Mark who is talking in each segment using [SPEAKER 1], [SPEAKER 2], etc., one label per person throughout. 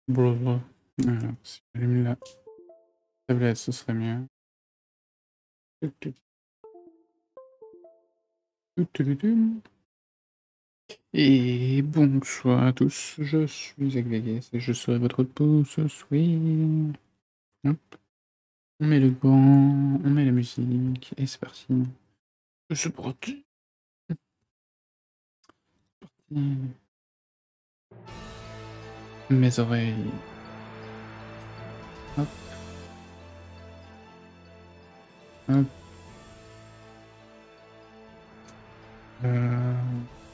[SPEAKER 1] Blablabla. Alors, si j'allume la tablette, ce serait mieux. Et bonsoir à tous, je suis Agvegas et je serai votre pouce ce soir. Hop. On met le banc, on met la musique, et c'est parti. C'est parti. Mes oreilles. Hop. Hop.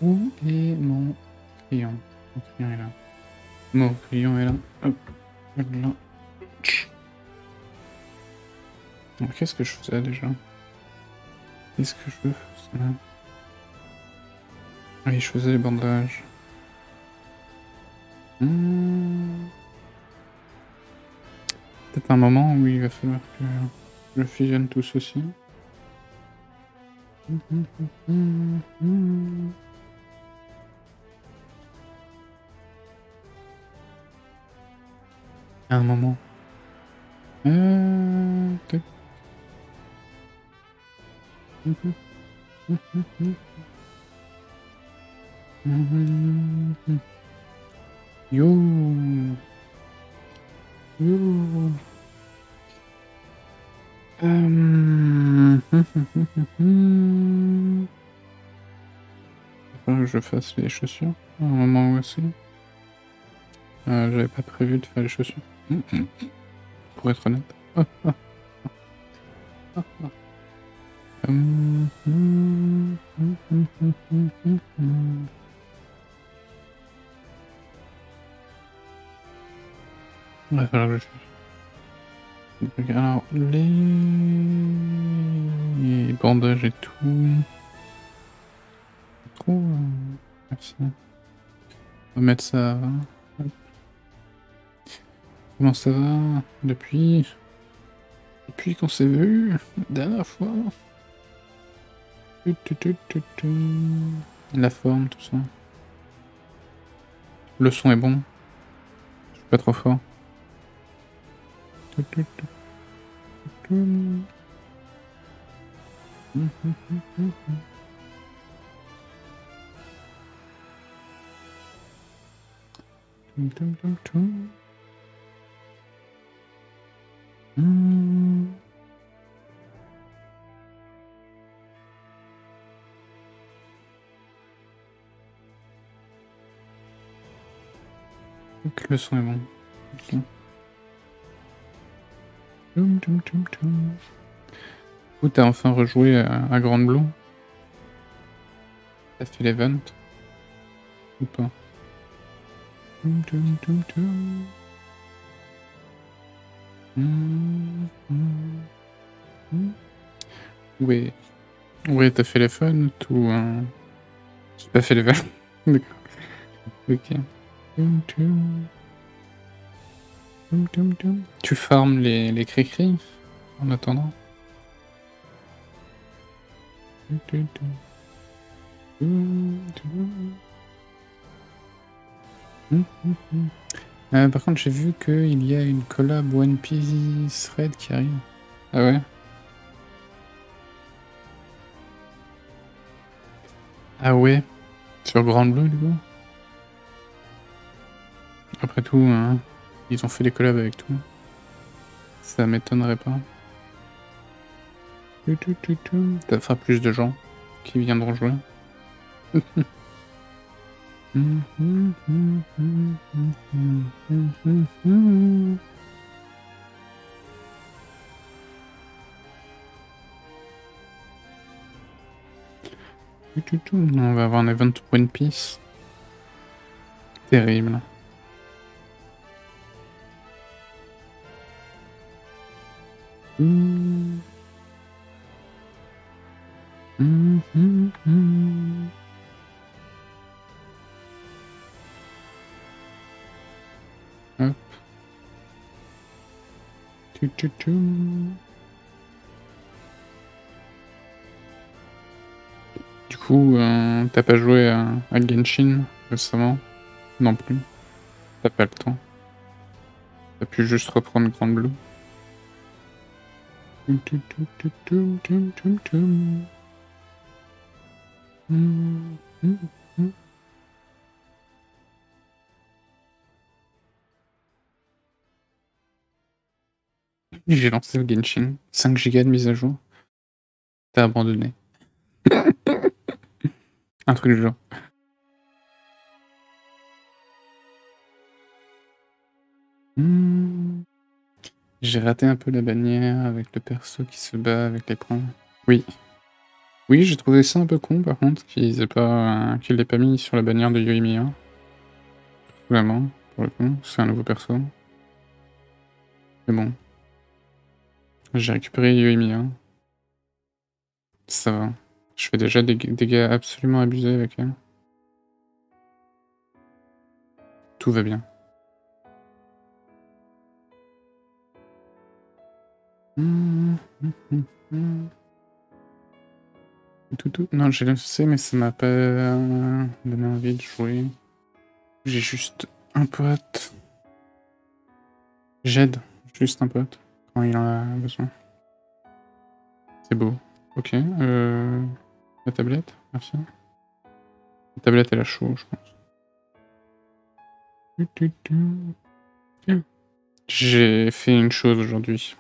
[SPEAKER 1] Où est mon crayon? Mon crayon est là. Mon crayon est là. Hop. Là. Alors, qu'est-ce que je faisais déjà? Qu'est-ce que je faisais? Ah oui, je faisais les bandages. Peut-être un moment où il va falloir que je fusionne tout ceci. À un moment. Tac. Yo. Yo. Faut que je fasse les chaussures à un moment aussi. J'avais pas prévu de faire les chaussures. Pour être honnête. Il va falloir que je cherche. Alors, les bandages et tout. Trop. Merci. On va mettre ça. Hop. Comment ça va depuis qu'on s'est vu la dernière fois? La forme, tout ça. Le son est bon. Je suis pas trop fort. Donc le son est bon. Okay. Où t'as enfin rejoué à Grand Blue? T'as fait l'event? Ou pas? Ouais. Ouais, t'as fait l'event ou... J'ai pas fait l'event. D'accord. Ok. Tu farmes les cri-cri en attendant? Par contre, j'ai vu qu'il y a une collab One Piece Red qui arrive. Ah ouais? Ah ouais? Sur Grand Blue, du coup? Après tout, hein, ils ont fait les collabs avec tout. Ça m'étonnerait pas. Ça fera plus de gens qui viendront jouer. On va avoir un event One Piece. Terrible. Hop. Du coup, t'as pas joué à Genshin récemment? Non plus. T'as pas le temps. T'as pu juste reprendre Grand Blue. J'ai lancé le Genshin. 5 gigas de mise à jour. T'as abandonné. Un truc du genre. J'ai raté un peu la bannière avec le perso qui se bat avec les points. Oui. Oui, j'ai trouvé ça un peu con par contre qu'ils l'aient pas mis sur la bannière de Yoimiya. Vraiment, pour le coup, c'est un nouveau perso. Mais bon. J'ai récupéré Yoimiya. Ça va. Je fais déjà des dégâts absolument abusés avec elle. Tout va bien. Non, j'ai lancé, mais ça m'a pas donné envie de jouer. J'ai juste un pote. J'aide juste un pote quand il en a besoin. C'est beau. Ok. La tablette, merci. La tablette, elle a chaud, je pense. J'ai fait une chose aujourd'hui.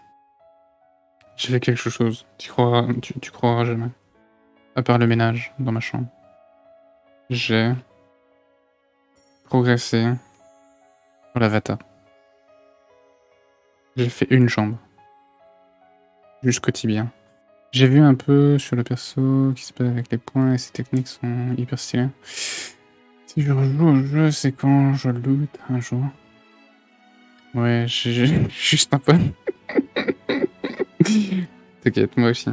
[SPEAKER 1] J'ai fait quelque chose. Tu croiras jamais. À part le ménage dans ma chambre. J'ai progressé sur la Vata. J'ai fait une jambe. Jusqu'au tibia. J'ai vu un peu sur le perso qui se passe avec les points et ses techniques sont hyper stylées. Si je rejoue au jeu, c'est quand je loot un jour. Ouais, j'ai juste un peu. T'inquiète, moi aussi.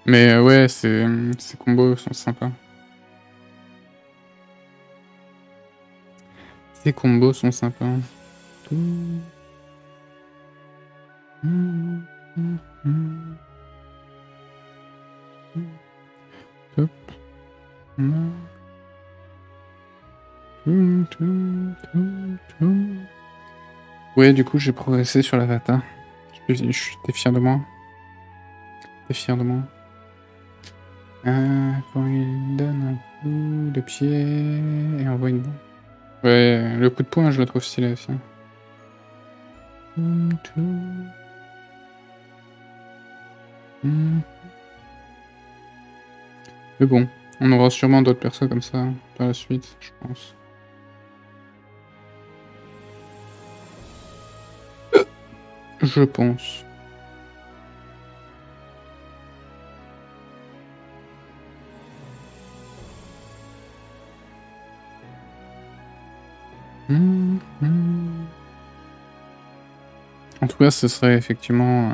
[SPEAKER 1] Mais ouais, ces combos sont sympas. Ces combos sont sympas. Hop. Ouais, du coup, j'ai progressé sur la Vata. T'es fier de moi? T'es fier de moi? Quand il donne un coup de pied et envoie une bombe. Ouais, le coup de poing, je le trouve stylé aussi. Mais bon, on aura sûrement d'autres persos comme ça par la suite, je pense. Je pense. En tout cas, ce serait effectivement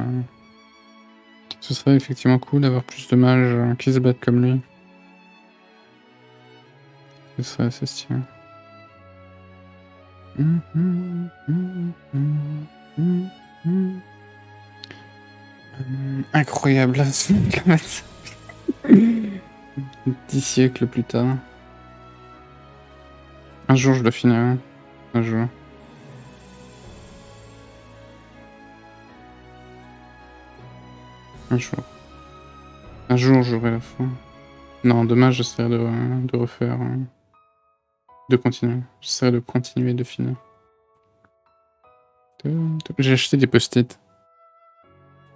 [SPEAKER 1] cool d'avoir plus de mages qui se battent comme lui. Ce serait assez stylé. Incroyable, 10 siècles plus tard. Un jour, je le finirai. Un jour. Un jour. Un jour, j'aurai la fin. Non, demain, j'essaierai de refaire. De continuer. J'essaierai de continuer de finir. J'ai acheté des post-it.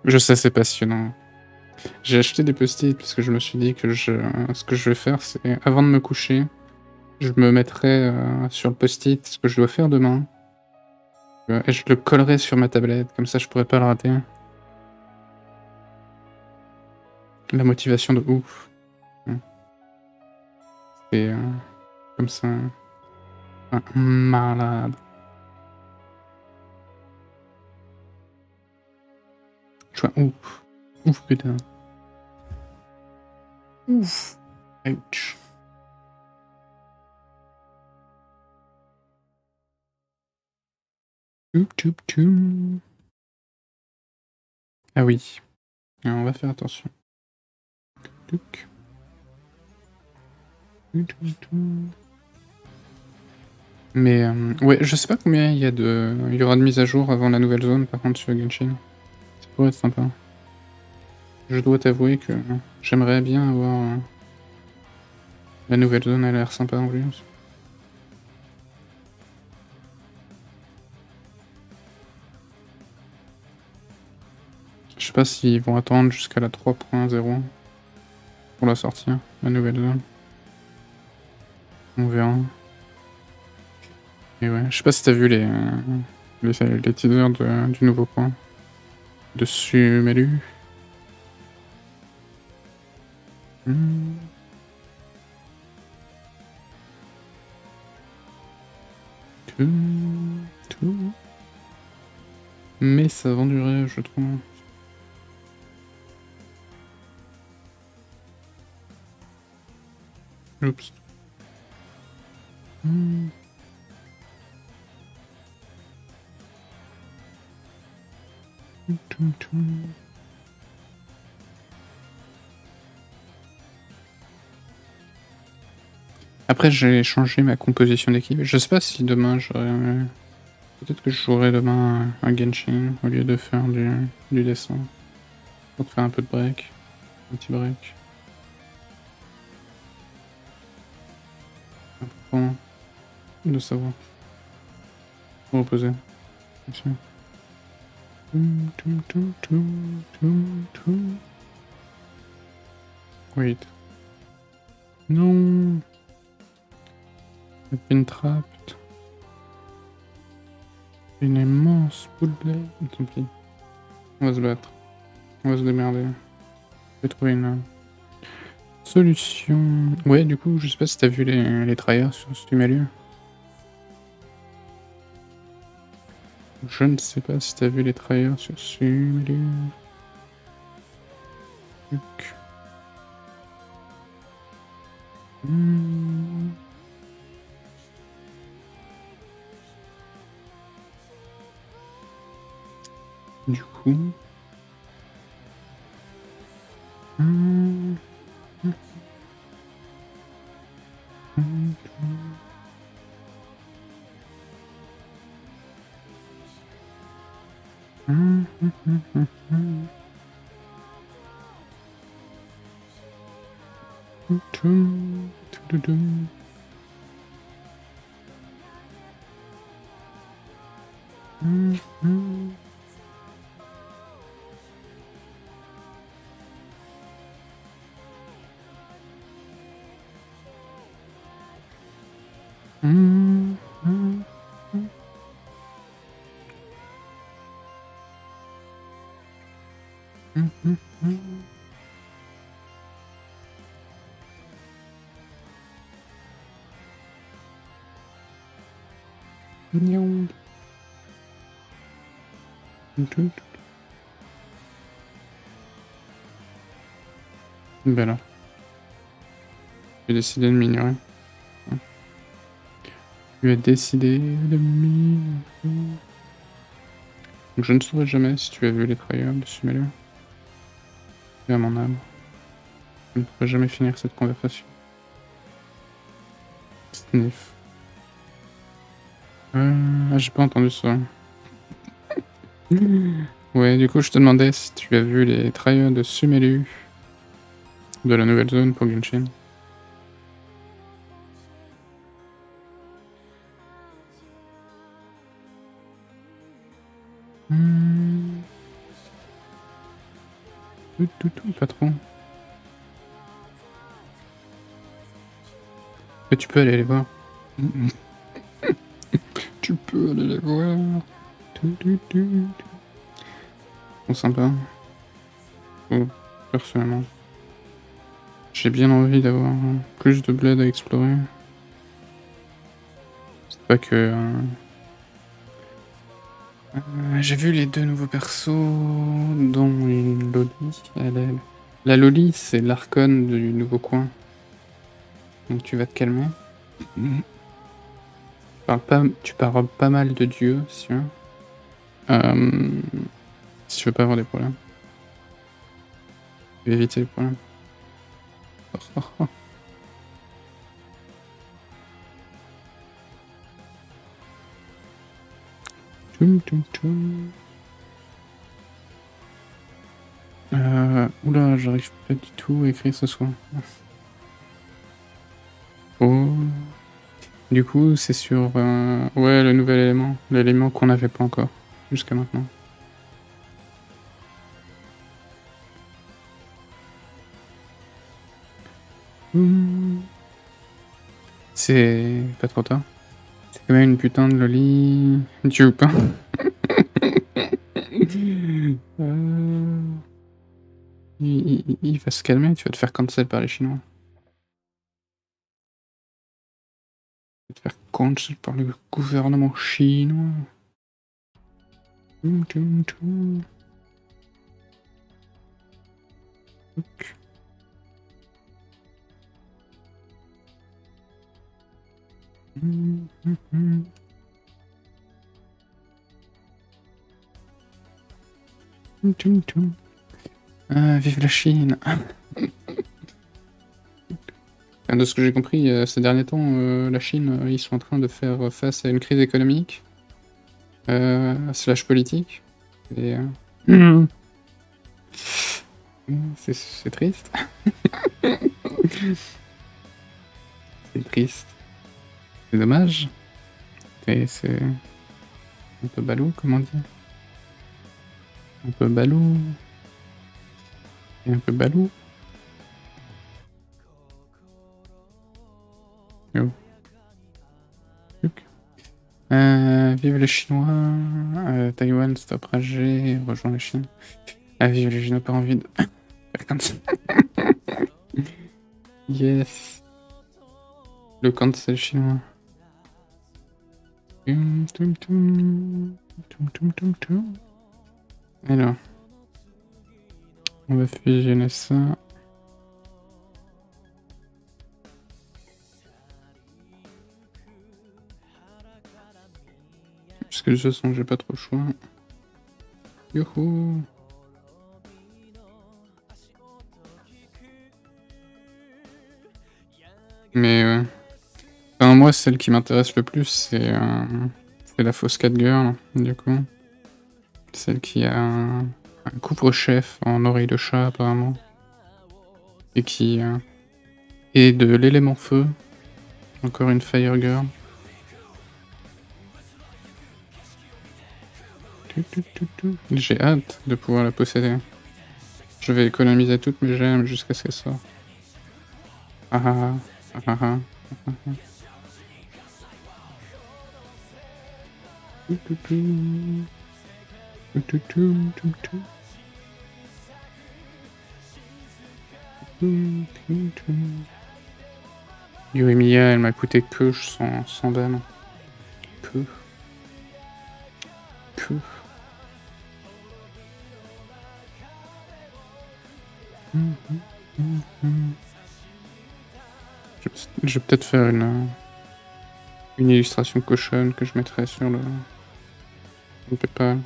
[SPEAKER 1] Je sais, c'est passionnant. J'ai acheté des post-it parce que je me suis dit que ce que je vais faire, c'est avant de me coucher, je me mettrai sur le post-it ce que je dois faire demain. Et je le collerai sur ma tablette, comme ça je pourrais pas le rater. La motivation de ouf. C'est comme ça. Un malade. Je vois ouf. Ouf, putain. Ouf. Ouch. Ah oui, on va faire attention. Mais ouais, je sais pas combien il y aura de mises à jour avant la nouvelle zone par contre sur Genshin. Ça pourrait être sympa. Je dois t'avouer que j'aimerais bien avoir la nouvelle zone, elle a l'air sympa en plus. Je sais pas s'ils vont attendre jusqu'à la 3.0 pour la sortir, la nouvelle zone. On verra. Et ouais, je sais pas si t'as vu les teasers du nouveau point de Sumelu. Mais ça vend du rêve, je trouve. Oups. Après, j'ai changé ma composition d'équipe. Je sais pas si demain j'aurai... Peut-être que je jouerai demain un Genshin au lieu de faire du dessin. Pour faire un peu de break. Un petit break. Important de savoir. Faut reposer. Bien sûr. Wait. Non. I've been trapped. Une immense boule de lait. Tant pis. On va se battre. On va se démerder. Je vais trouver une solution. Ouais, du coup, je sais pas si t'as vu les tryhards sur Stumelu. Je ne sais pas si t'as vu les tryhards sur Stumelu. Du coup... Ben là. J'ai décidé de m'ignorer. Tu as décidé de m'ignorer. Donc je ne saurais jamais si tu as vu les tryhards de Sumelu. Et à mon âme. Je ne pourrai jamais finir cette conversation. Sniff. J'ai pas entendu ça. Ouais, du coup, je te demandais si tu as vu les tryhards de Sumelu de la nouvelle zone pour Genshin. Pas trop. Mais tu peux aller les voir. Tu peux aller les voir. Bon, sympa. Oh, personnellement. J'ai bien envie d'avoir plus de bled à explorer. C'est pas que... j'ai vu les deux nouveaux persos, dont une Loli. La Loli, c'est l'Archon du nouveau coin. Donc tu vas te calmer. Tu parles pas mal de dieux, si tu veux. Si tu veux pas avoir des problèmes. Tu veux éviter les problèmes. Oula, j'arrive pas du tout à écrire ce soir. Oh. Du coup, c'est sur ouais, le nouvel élément. L'élément qu'on n'avait pas encore jusqu'à maintenant. C'est pas trop tard. C'est quand même une putain de loli. Tu ou pas? Il va se calmer, tu vas te faire cancel par les Chinois. Tu vas te faire cancel par le gouvernement chinois. Vive la Chine. De ce que j'ai compris, ces derniers temps, la Chine, ils sont en train de faire face à une crise économique, slash politique. Et c'est triste. C'est triste. C'est dommage. Et c'est un peu ballot, comment dire. Un peu ballot. Et un peu ballot. Oh. Vive les Chinois. Taïwan, stop rager, rejoins la Chine. Vive les Chinois, pas envie de faire cancel. Yes. Le cancel chinois. Alors. On va fusionner ça. Parce que de toute façon, j'ai pas trop le choix. Youhou! Mais enfin, moi, celle qui m'intéresse le plus, c'est la fausse catgirl, du coup. Celle qui a un couvre-chef en oreille de chat, apparemment. Et qui est de l'élément feu. Encore une fire girl. J'ai hâte de pouvoir la posséder. Je vais économiser toutes mes gemmes jusqu'à ce qu'elle sorte. Ah ah ah ah ah ah ah. Yoimiya, elle m'a coûté que 100 balles. Que. Je vais peut-être faire une illustration cochonne que je mettrai sur le PayPal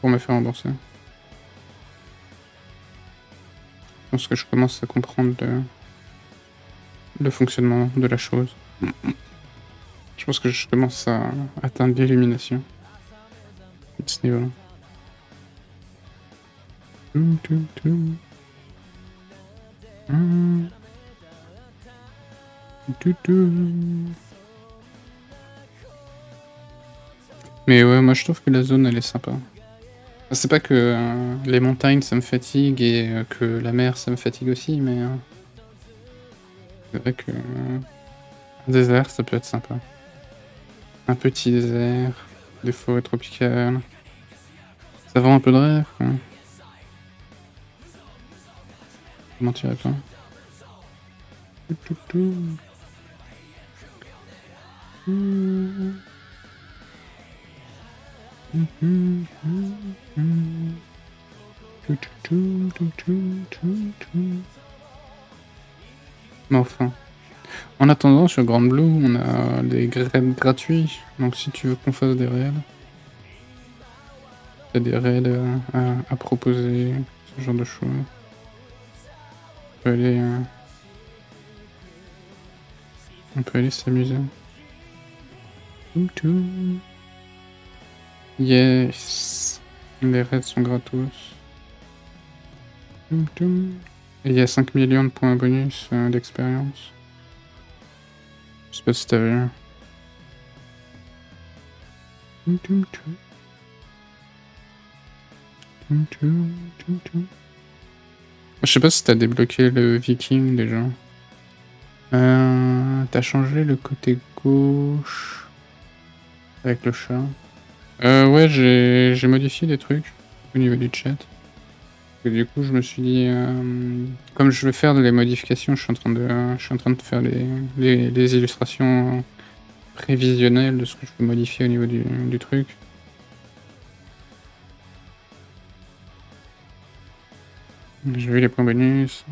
[SPEAKER 1] pour me faire rembourser. Je pense que je commence à comprendre le fonctionnement de la chose. Je pense que je commence à atteindre l'illumination de ce niveau-là. Mais ouais, moi je trouve que la zone elle est sympa. C'est pas que les montagnes ça me fatigue et que la mer ça me fatigue aussi, mais c'est vrai que un désert ça peut être sympa. Un petit désert, des forêts tropicales. Ça vend un peu de rêve, quoi. Je mentirais pas. Mais enfin. En attendant, sur Grand Blue, on a des raids gratuits. Donc si tu veux qu'on fasse des raids... t'as des raids à proposer, ce genre de choses. On peut aller s'amuser. Yes. Les raids sont gratos. Et il y a 5 millions de points bonus d'expérience. Je sais pas si t'as vu. Je sais pas si t'as débloqué le viking déjà. T'as changé le côté gauche avec le chat. Ouais, j'ai modifié des trucs au niveau du chat. Et du coup, je me suis dit, comme je vais faire les modifications, je suis en train de faire les illustrations prévisionnelles de ce que je peux modifier au niveau du truc. J'ai vu les points bonus.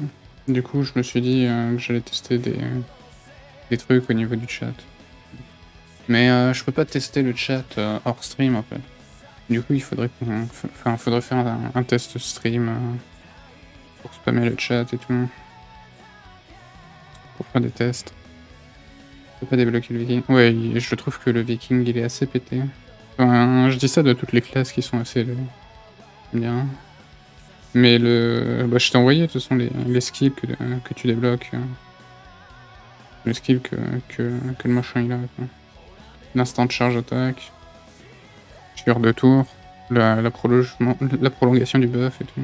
[SPEAKER 1] Du coup, je me suis dit que j'allais tester des trucs au niveau du chat. Mais je peux pas tester le chat hors stream en fait. Du coup, il faudrait faudrait faire un test stream pour spammer le chat et tout. Pour faire des tests. Je peux pas débloquer le viking. Ouais, je trouve que le viking il est assez pété. Enfin, je dis ça de toutes les classes qui sont assez bien. Mais bah, je t'ai envoyé de toute façon les skills que tu débloques. Le skill que le machin il a. L'instant de charge attaque. Sur 2 tours. La prolongation du buff et tout.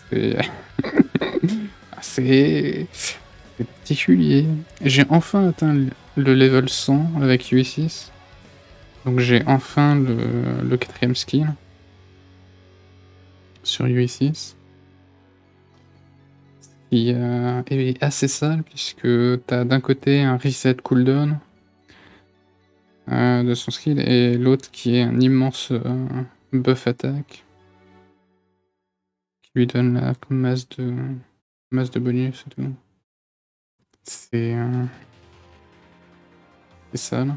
[SPEAKER 1] C'est assez particulier. J'ai enfin atteint le level 100 avec UI6. Donc j'ai enfin le 4ème skill sur UI6. Qui est assez sale puisque t'as d'un côté un reset cooldown de son skill et l'autre qui est un immense buff attaque qui lui donne la masse de bonus et tout. C'est sale.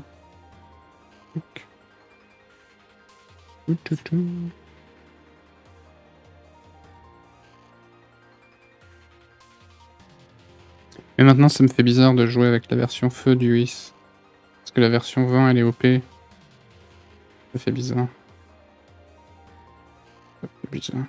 [SPEAKER 1] Et maintenant ça me fait bizarre de jouer avec la version feu du Whis. Parce que la version 20 elle est OP. Ça fait bizarre. Ça fait bizarre.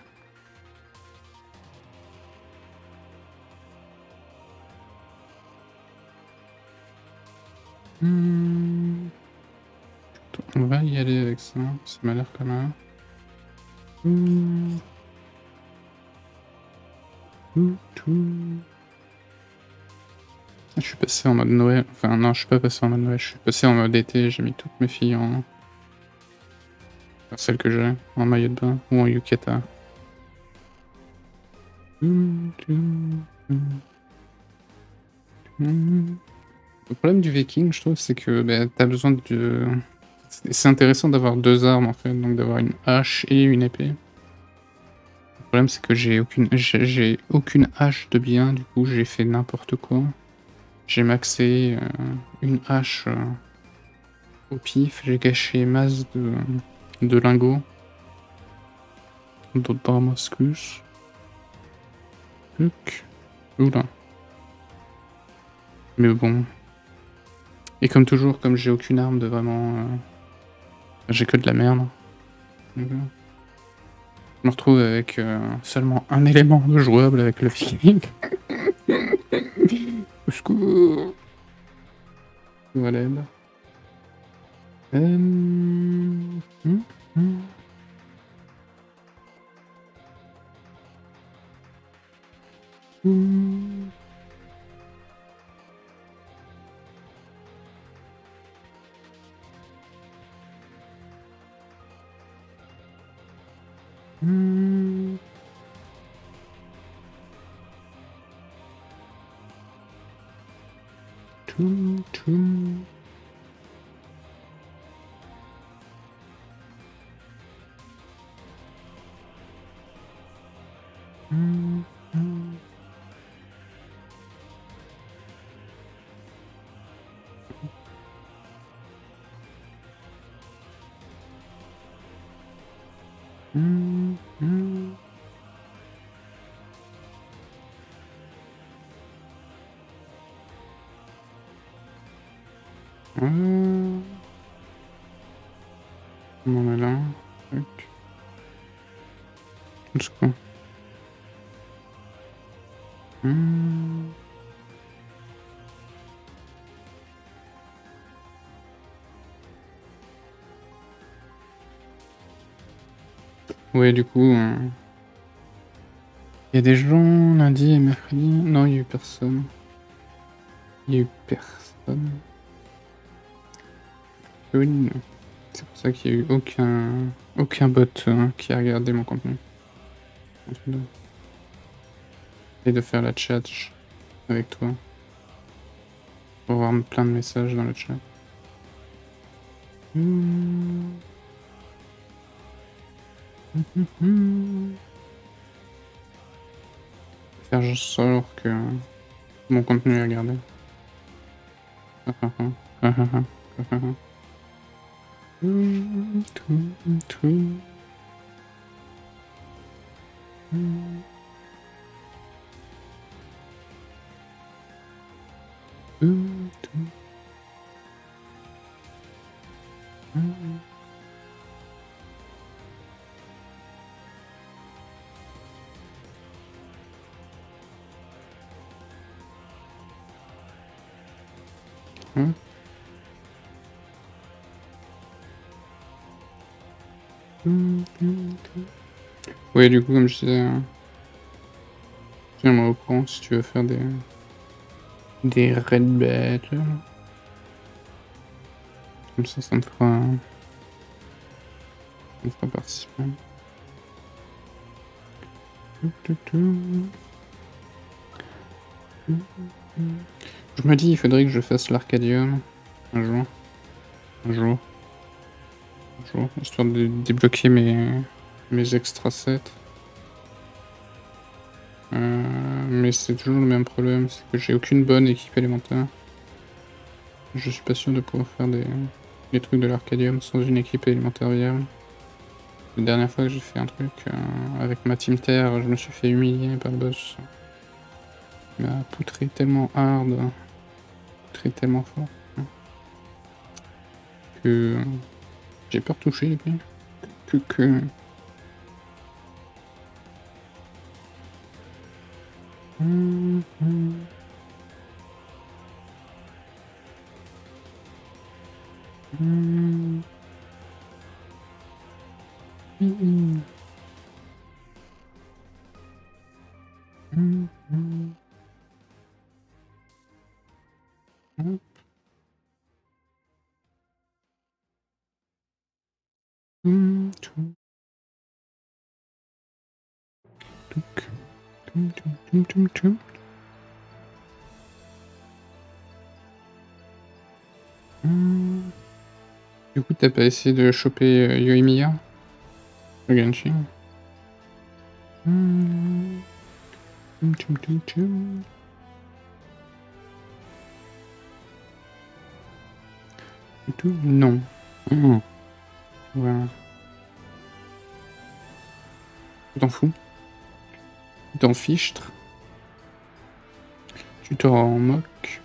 [SPEAKER 1] On va y aller avec ça, ça m'a l'air pas mal. Je suis passé en mode Noël. Enfin non, je suis pas passé en mode Noël, je suis passé en mode été, j'ai mis toutes mes filles en... Enfin, celles que j'ai, en maillot de bain ou en yukata. Le problème du viking, je trouve, c'est que bah, t'as besoin de... C'est intéressant d'avoir 2 armes en fait, donc d'avoir une hache et une épée. Le problème c'est que j'ai aucune hache de bien, du coup j'ai fait n'importe quoi. J'ai maxé une hache au pif, j'ai caché masse de lingots. D'autres Damascus. Oula. Mais bon. Et comme toujours, comme j'ai aucune arme de vraiment... j'ai que de la merde. Donc, je me retrouve avec seulement un élément de jouable avec le viking. Au secours. Voilà. On est là. Tac. Let's go. Ouais, du coup, il y a des gens lundi et mercredi. Non, il n'y a eu personne. Il n'y a eu personne. Oui, c'est pour ça qu'il n'y a eu aucun bot qui a regardé mon contenu. Et de faire la chat avec toi. Pour avoir plein de messages dans le chat. Faire juste sûr que mon contenu est regardé. Oui, du coup, comme je disais, tiens-moi au courant si tu veux faire des raids bêtes. Comme ça me fera participer. Je me dis, il faudrait que je fasse l'Arcadium un jour, histoire de débloquer mes extra sets. Mais c'est toujours le même problème, c'est que j'ai aucune bonne équipe élémentaire. Je suis pas sûr de pouvoir faire les trucs de l'Arcadium sans une équipe élémentaire viable. La dernière fois que j'ai fait un truc avec ma team terre, je me suis fait humilier par le boss. Il m'a poutré tellement hard, poutré tellement fort, que j'ai peur de toucher les pieds. Que... Du coup, t'as pas essayé de choper Yoimiya le Genshin? Non. Voilà. Tu t'en fous? Tu t'en fichtres? Tu t'en moques?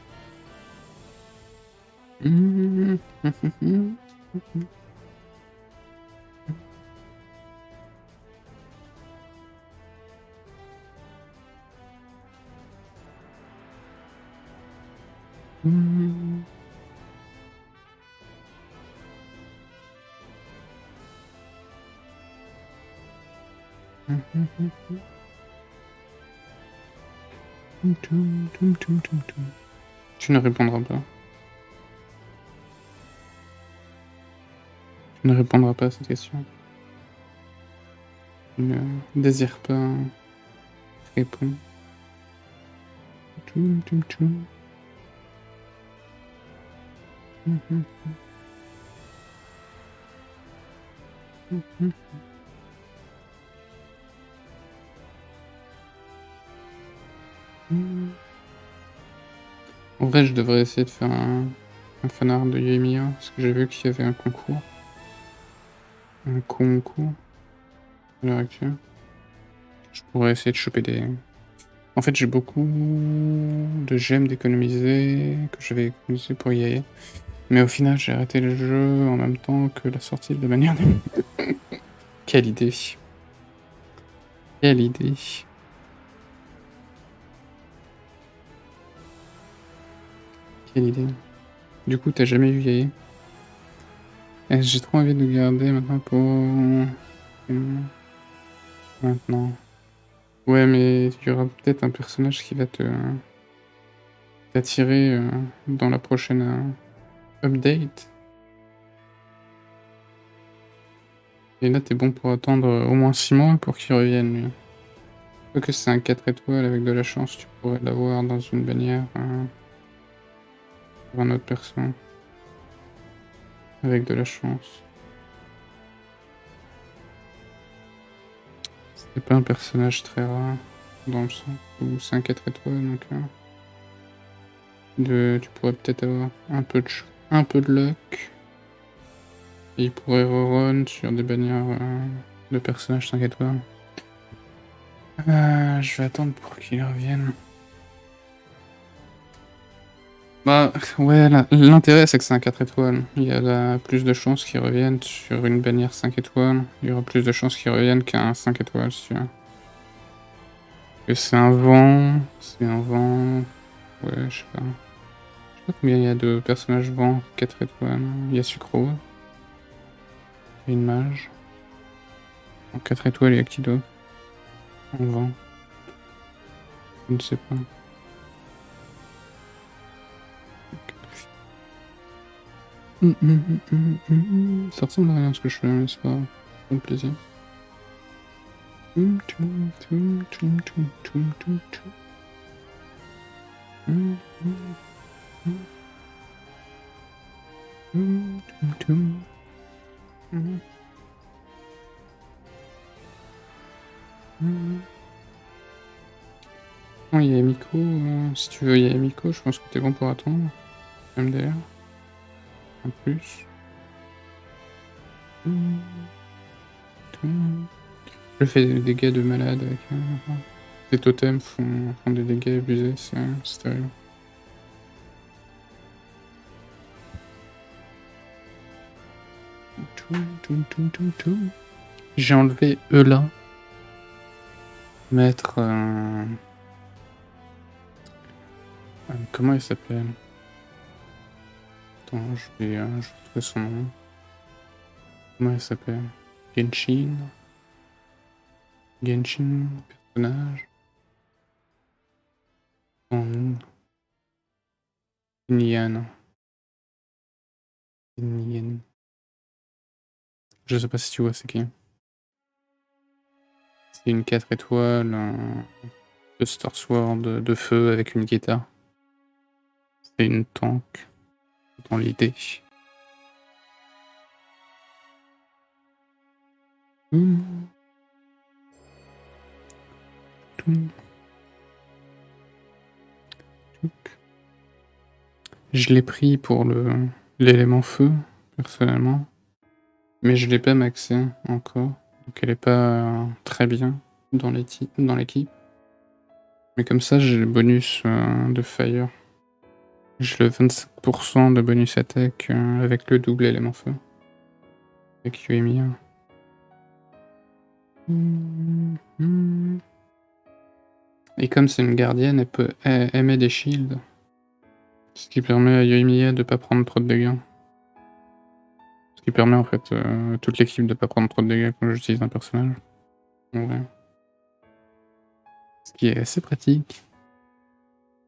[SPEAKER 1] Tu ne répondras pas. Tu ne répondras pas à cette question. Tu ne désires pas répondre. En vrai, je devrais essayer de faire un fanart de Yoimiya, parce que j'ai vu qu'il y avait un concours. Un concours. à l'heure actuelle. Je pourrais essayer de choper des... En fait, j'ai beaucoup de gemmes d'économiser que je vais économiser pour y aller. Mais au final, j'ai arrêté le jeu en même temps que la sortie de manière... Quelle idée. Quelle idée. Quelle idée. Du coup, t'as jamais vu Yaye? J'ai trop envie de le garder maintenant pour... Maintenant. Ouais, mais il y aura peut-être un personnage qui va t'attirer dans la prochaine update. Et là, t'es bon pour attendre au moins 6 mois pour qu'il revienne, lui. Quoique c'est un 4 étoiles, avec de la chance, tu pourrais l'avoir dans une bannière pour un autre perso. Avec de la chance. C'est pas un personnage très rare, dans le sens où c'est un 4 étoiles, donc... tu pourrais peut-être avoir un peu de luck. Et il pourrait rerun sur des bannières de personnages 5 étoiles. Je vais attendre pour qu'il revienne. Bah ouais, l'intérêt c'est que c'est un 4 étoiles. Il y a plus de chances qu'il revienne sur une bannière 5 étoiles. Il y aura plus de chances qu'il revienne qu'un 5 étoiles, si tu veux. Et c'est un vent. C'est un vent. Ouais, je sais pas. Je sais pas combien il y a de personnages vent 4 étoiles. Il y a Sucrose. Il y a une mage. En 4 étoiles, il y a qui d'autre? En vent. Je ne sais pas. Ça ressemble à rien ce que je fais, mais c'est pas pour le plaisir. Il y a Miko, si tu veux, il y a Miko, je pense que t'es bon pour attendre. MDR. En plus. Je fais des dégâts de malade avec... les totems font des dégâts abusés, c'est terrible. J'ai enlevé Eula. Mettre... comment il s'appelle? Attends, je vais retrouver son nom. Comment il s'appelle? Genshin. Genshin, personnage. Nian. Nian. Je sais pas si tu vois c'est qui. C'est une 4 étoiles de Star Sword de feu avec une guitare. C'est une tank dans l'idée. Je l'ai pris pour l'élément feu, personnellement. Mais je l'ai pas maxé encore. Donc elle est pas très bien dans l'équipe. Mais comme ça, j'ai le bonus de fire. J'ai le 25% de bonus attaque avec le double élément feu. Avec Yuemia. Et comme c'est une gardienne, elle met des shields. Ce qui permet à Yoimiya de pas prendre trop de dégâts. Ce qui permet en fait à toute l'équipe de pas prendre trop de dégâts quand j'utilise un personnage. En vrai. Ce qui est assez pratique.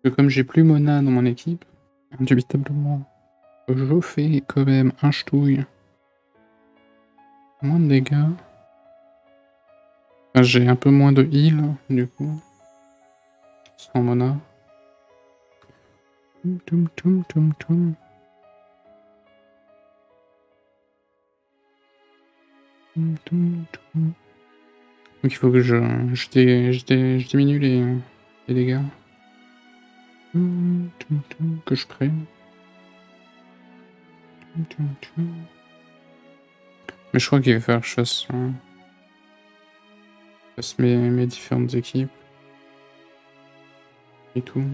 [SPEAKER 1] Parce que comme j'ai plus Mona dans mon équipe, indubitablement, je fais quand même un ch'touille. Moins de dégâts. Enfin, j'ai un peu moins de heal, du coup. Sans Mona. Donc il faut que je diminue les dégâts. Que je prenne. Mais je crois qu'il va falloir que je fasse... Je fasse mes différentes équipes. Et tout.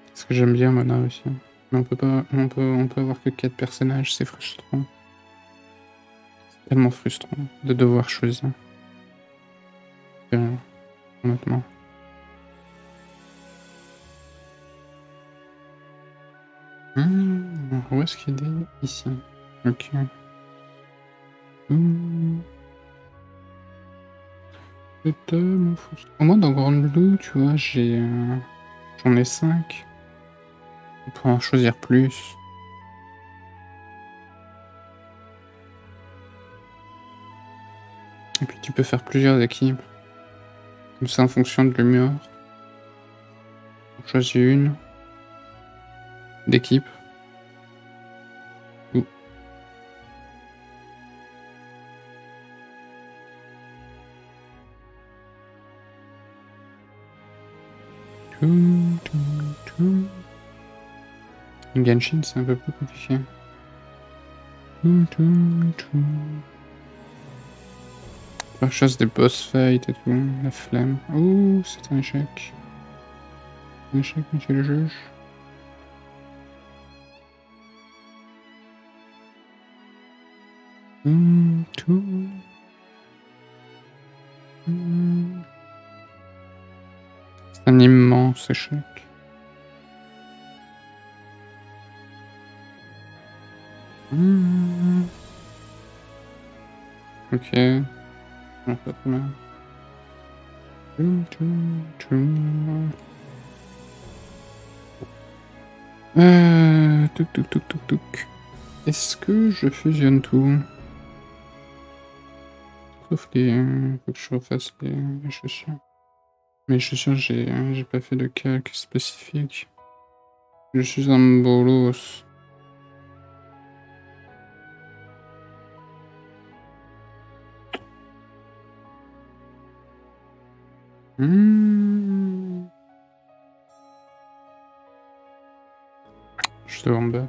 [SPEAKER 1] Parce que j'aime bien Mana aussi. Mais on peut pas. On peut avoir que 4 personnages, c'est frustrant. C'est tellement frustrant de devoir choisir. Honnêtement. Où est-ce qu'il est? Ici. Ok. C'est tellement frustrant. Au moins dans Grand Blue, tu vois, j'en ai 5. On peut en choisir plus. Et puis tu peux faire plusieurs équipes. Comme ça en fonction de l'humeur. On choisit une d'équipe. Ouh. Genshin, c'est un peu plus compliqué. La chasse des boss fights et tout, la flemme. Oh, c'est un échec. Un échec, monsieur le juge. C'est un immense échec. Ok. Non, pas trop mal. Touc. Est-ce que je fusionne tout? Sauf les... Faut que je refasse les chaussures. Mais les chaussures, j'ai pas fait de calque spécifique. Je suis un bolos. Je dois me battre.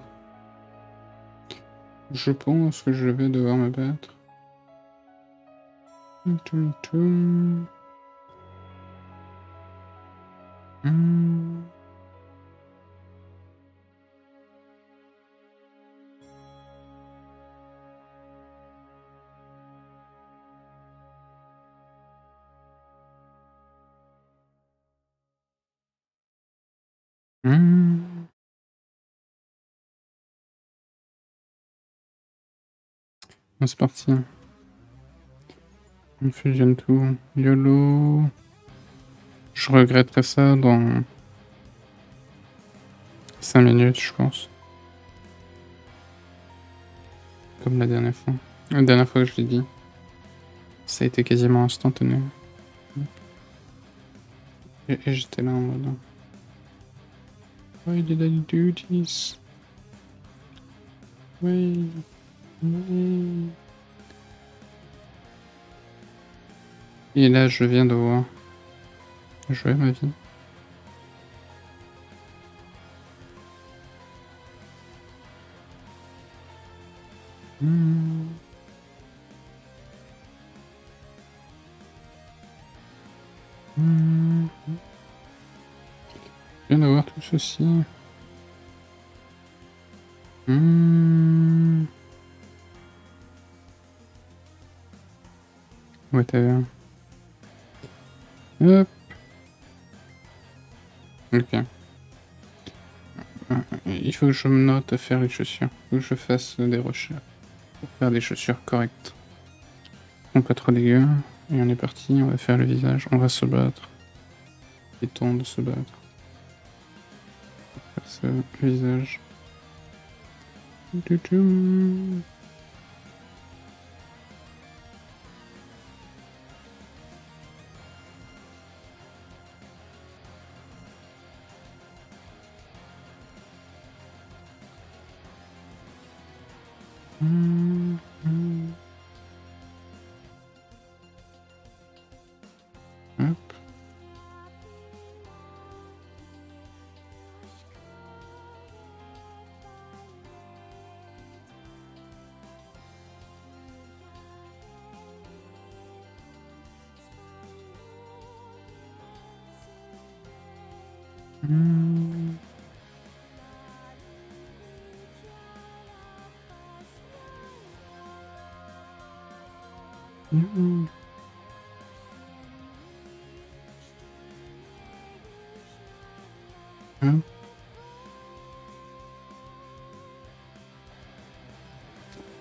[SPEAKER 1] Je pense que je vais devoir me battre. C'est parti. On fusionne tout. YOLO. Je regretterai ça dans 5 minutes, je pense. Comme la dernière fois. La dernière fois que je l'ai dit. Ça a été quasiment instantané. Et j'étais là en mode... Why did I do this? Oui. Et là, je viens de voir. Jouer ma vie. Je viens d'avoir tout ceci. Whatever. Hop. Ok. Il faut que je me note à faire les chaussures. Il faut que je fasse des recherches pour faire des chaussures correctes. Pas trop dégueu. Et on est parti, on va faire le visage. On va se battre. Il est temps de se battre. Faire ce visage. Hop.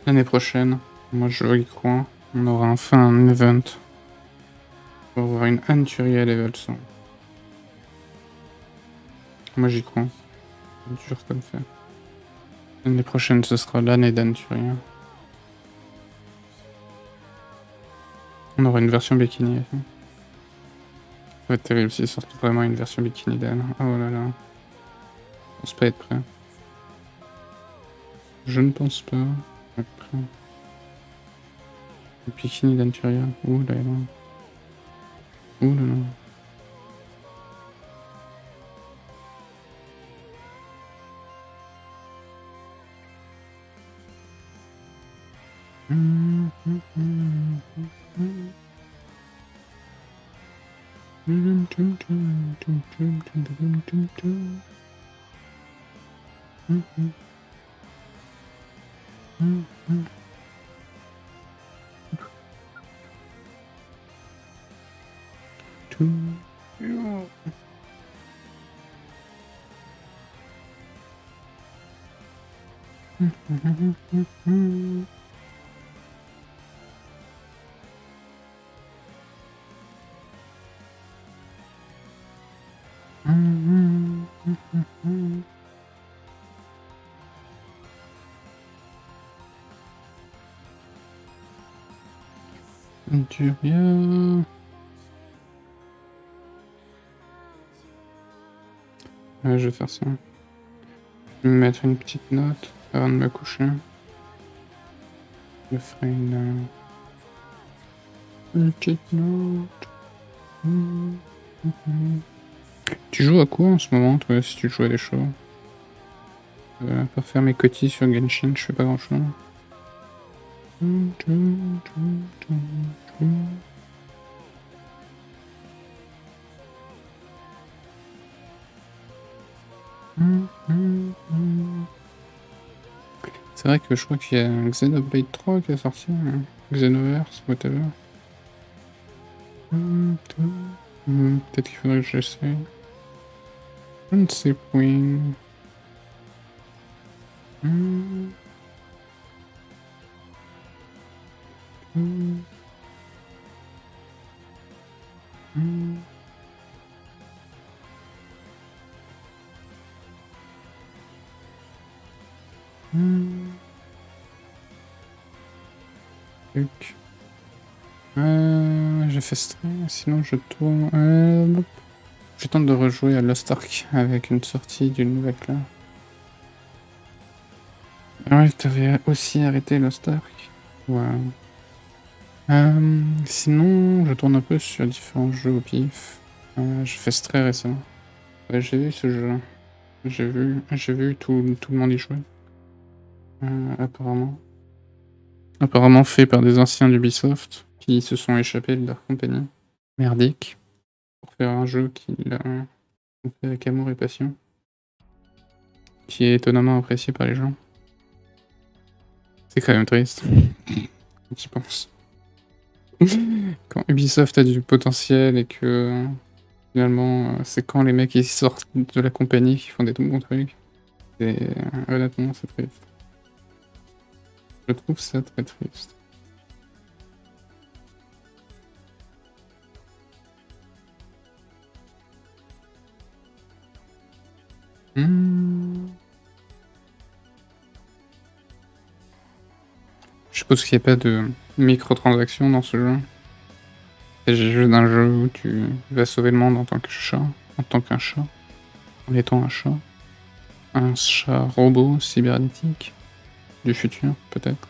[SPEAKER 1] L'année prochaine, moi je y crois, on aura enfin un event pour avoir une Anturia level 100. Moi j'y crois. C'est dur comme fait. L'année prochaine ce sera l'année d'Anturia. On aura une version bikini. Ça va être terrible s'ils sortent vraiment une version bikini d'elle. Oh là là. Je pense pas être prêt. Je ne pense pas être prêt. Le bikini d'Anturia. Ouh là là. Ouh là là. Anturia. Ouais, je vais faire ça. Je vais me mettre une petite note avant de me coucher. Je ferai une petite note. Tu joues à quoi en ce moment, toi, si tu joues à des choses? Pour faire mes cotis sur Genshin, je fais pas grand chose. C'est vrai que je crois qu'il y a un Xenoblade 3 qui est sorti, hein. Xenoverse, whatever. Peut-être qu'il faudrait que j'essaye. Je ne sais point. Truc. J'ai fait stream, sinon je tourne. Je tente de rejouer à Lost Ark avec une sortie d'une nouvelle classe. Ouais, t'avais aussi arrêté Lost Ark. Ouais. Sinon, je tourne un peu sur différents jeux au pif. J'ai fait Stray récemment. Ouais, j'ai vu ce jeu-là. J'ai vu tout le monde y jouer. Apparemment. Apparemment fait par des anciens d'Ubisoft qui se sont échappés de leur compagnie. Merdique. Pour faire un jeu qu'ils ont fait avec amour et passion. Qui est étonnamment apprécié par les gens. C'est quand même triste. Quand tu y penses. Quand Ubisoft a du potentiel et que finalement c'est quand les mecs ils sortent de la compagnie qui font des tout bons trucs. Et honnêtement c'est triste. Je trouve ça très triste. Je suppose qu'il n'y a pas de microtransactions dans ce jeu. C'est juste un jeu où tu vas sauver le monde en tant que chat, en tant qu'un chat, en étant un chat robot cybernétique du futur, peut-être.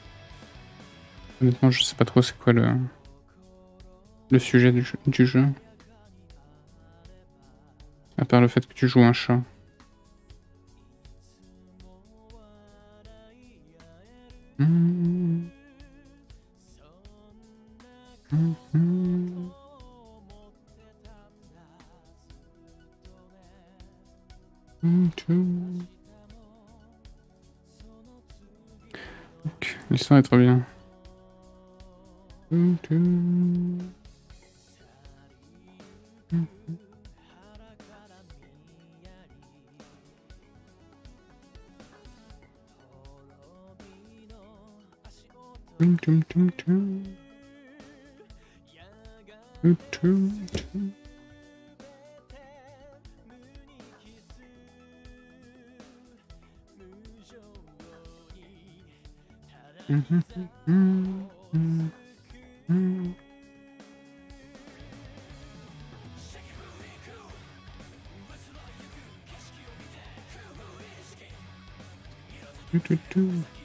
[SPEAKER 1] Honnêtement, je sais pas trop c'est quoi le sujet du jeu. À part le fait que tu joues un chat. L'histoire est trop bien.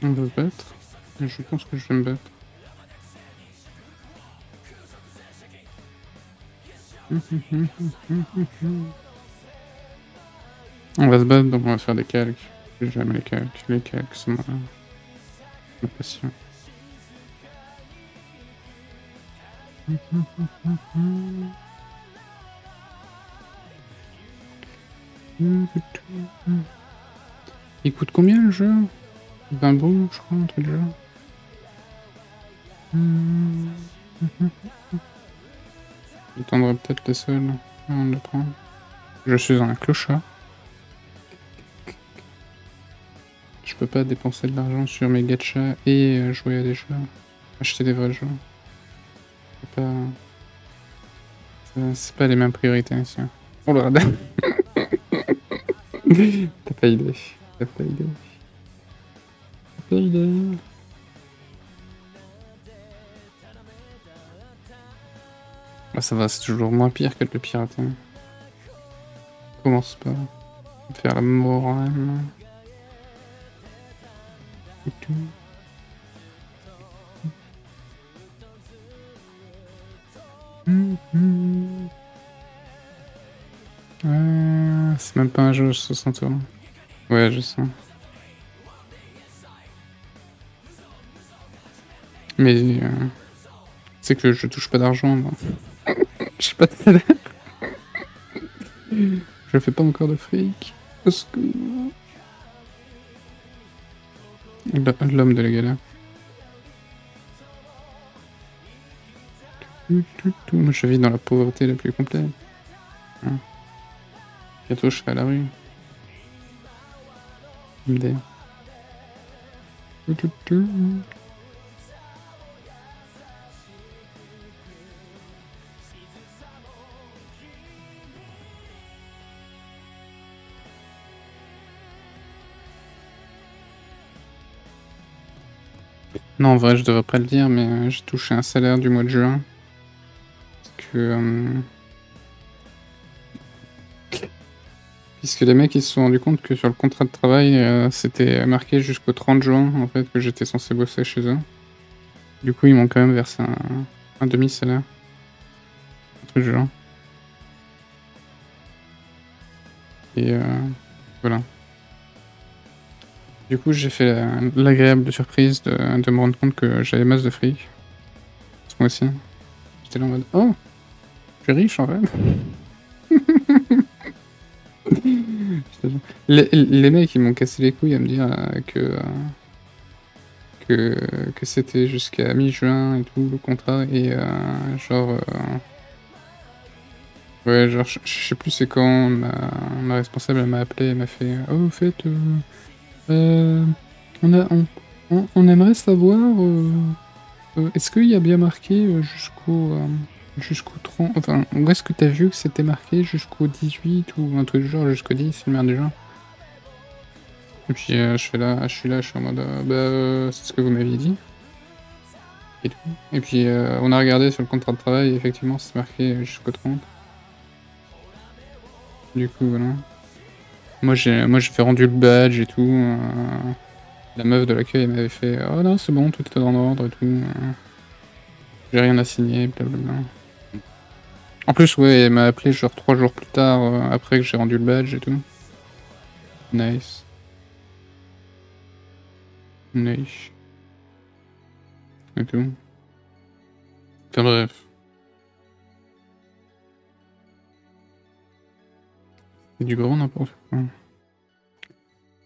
[SPEAKER 1] On va se battre. Je pense que je vais me battre. On va se battre, donc on va faire des calques. J'aime les calques. Les calques, c'est ma passion. Il coûte combien le jeu? 20 bons, je crois, un truc du genre. J'attendrai peut-être les seuls avant de le prendre. Je suis un clochard. Je peux pas dépenser de l'argent sur mes gachas et jouer à des jeux. Acheter des vrais jeux. C'est pas les mêmes priorités ici. Oh le radar. T'as pas idée. T'as pas idée. T'as pas idée. Ah, ça va, c'est toujours moins pire que le pirater. Commence pas à faire la morale. Et tout. C'est même pas un jeu 60 euros. Ouais, je sais. Mais c'est que je touche pas d'argent, moi. Je sais pas de salaire. Je fais pas encore de fric. Parce que... L'homme de la galère. Moi je vis dans la pauvreté la plus complète. Hein. Bientôt je serai à la rue. MD. Non, en vrai, je devrais pas le dire, mais j'ai touché un salaire du mois de juin. Parce que... Puisque les mecs ils se sont rendus compte que sur le contrat de travail, c'était marqué jusqu'au 30 juin, en fait, que j'étais censé bosser chez eux. Du coup, ils m'ont quand même versé un demi-salaire. Un truc du genre. Et voilà. Du coup, j'ai fait l'agréable surprise de me rendre compte que j'avais masse de fric. Ce mois-ci. J'étais là en mode « Oh, je suis riche en fait !» les mecs, ils m'ont cassé les couilles à me dire que c'était jusqu'à mi-juin et tout, le contrat, et genre... ouais, genre, je sais plus c'est quand, ma responsable, elle m'a appelé, elle m'a fait « Oh, au fait, on aimerait savoir, est-ce qu'il y a bien marqué jusqu'au 30, enfin, où est-ce que t'as vu que c'était marqué jusqu'au 18 ou un truc du genre, jusqu'au 10, une merde du genre. Et puis je suis là, je suis en mode, c'est ce que vous m'aviez dit. Et tout. Et puis on a regardé sur le contrat de travail, et effectivement c'est marqué jusqu'au 30. Du coup, voilà. Moi j'ai fait rendu le badge et tout. La meuf de l'accueil elle m'avait fait « Oh non, c'est bon, tout est en ordre et tout. J'ai rien à signer, blablabla. » En plus, ouais, elle m'a appelé genre 3 jours plus tard, après que j'ai rendu le badge et tout. Nice. Nice. Et tout. Enfin bref. C'est du grand n'importe quoi.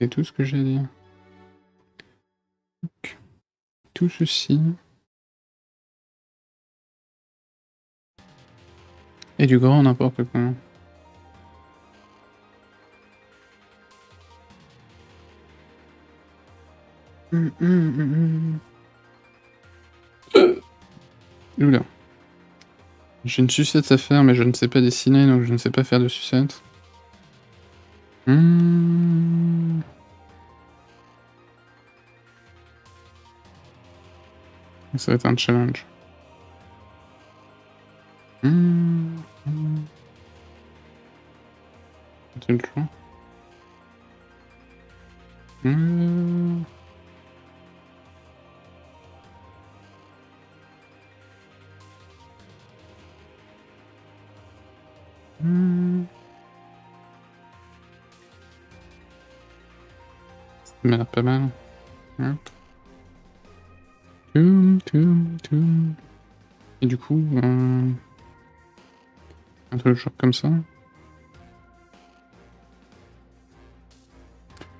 [SPEAKER 1] C'est tout ce que j'ai à dire. Donc, tout ceci. Et du grand n'importe quoi. Oula. J'ai une sucette à faire, mais je ne sais pas dessiner, donc je ne sais pas faire de sucette. Ça va être un challenge. C'est le choix. Ça m'a l'air pas mal. Hop. Et du coup, un truc genre comme ça.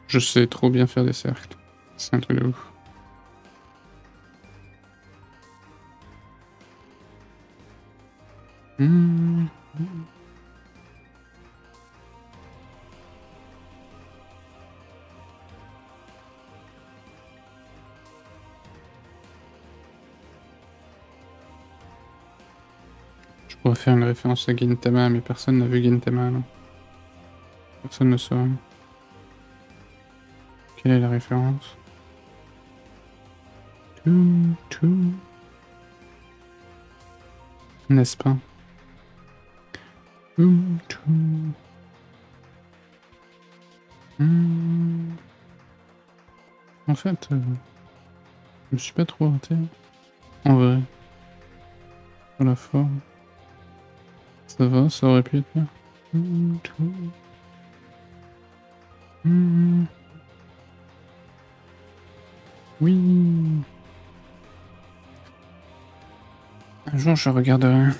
[SPEAKER 1] Je sais trop bien faire des cercles. C'est un truc de ouf. Je pourrais faire une référence à Gintama, mais personne n'a vu Gintama, là. Personne ne saura. Quelle est la référence? N'est-ce pas? En fait, je me suis pas trop raté. En vrai. Sur la forme. Ça va, ça aurait pu être bien. Oui. Un jour, je regarderai.